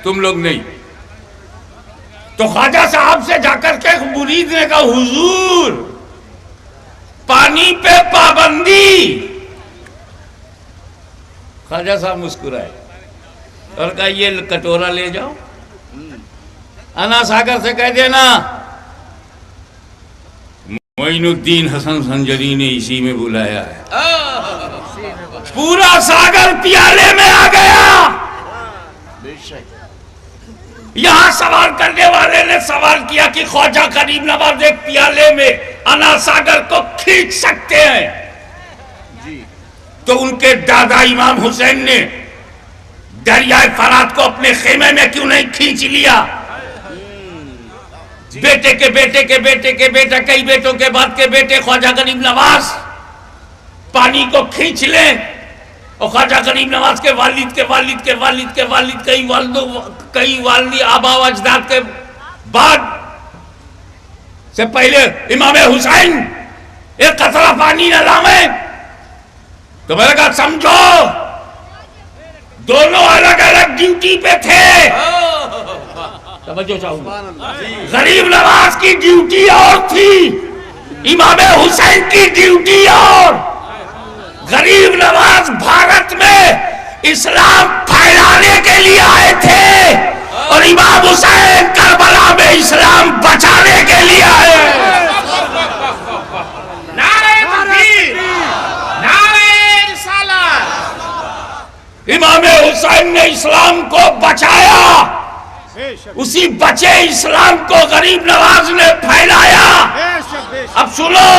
تم لوگ نہیں. تو خواجہ صاحب سے جا کر کے مرید نے کہا حضور پانی پہ پابندی. خواجہ صاحب مسکرائے اور کہا یہ کٹورا لے جاؤ، انا ساگر سے کہہ دینا معین الدین حسن سنجری نے اسی میں بلایا ہے. پورا ساگر پیالے میں آ گیا. یہاں سوال کرنے والے نے سوال کیا کہ خواجہ غریب نواز ایک پیالے میں انا ساگر کو کھینچ سکتے ہیں؟ تو ان کے دادا امام حسین نے دریائے فرات کو اپنے خیمے میں کیوں نہیں کھینچ لیا؟ بیٹے کے بیٹے کے بیٹے کے بیٹا، کئی بیٹوں کے بعد کے بیٹے خواجہ غریب نواز پانی کو کھینچ لیں، اور خواجہ غریب نواز کے والد کے والد کے والد کے والد کئی والدی آبا و اجداد کے بعد سے پہلے امام حسین ایک قطرہ پانی نہ لائیں. تو میں نے کہا سمجھو دونوں الگ الگ ڈیوٹی پہ تھے. توجہ چاہوں گا، غریب نواز کی ڈیوٹی اور تھی، امام حسین کی ڈیوٹی اور. غریب نواز بھارت میں اسلام پھیلانے کے لیے آئے تھے اور امام حسین کربلا میں اسلام بچانے کے لیے آئے. نعرہ تکبیر، نعرہ رسالت. امام حسین نے اسلام کو بچایا، اسی بچے اسلام کو غریب نواز نے پھیلایا. اب سنو،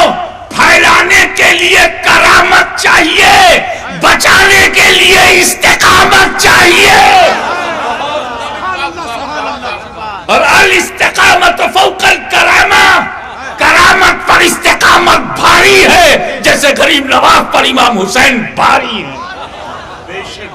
پھیلانے کے لیے کرامت چاہیے، بچانے کے لیے استقامت چاہیے. اور الاستقامت فوق الکرامہ، کرامت پر استقامت بھاری ہے جیسے غریب نواز پر امام حسین بھاری ہے.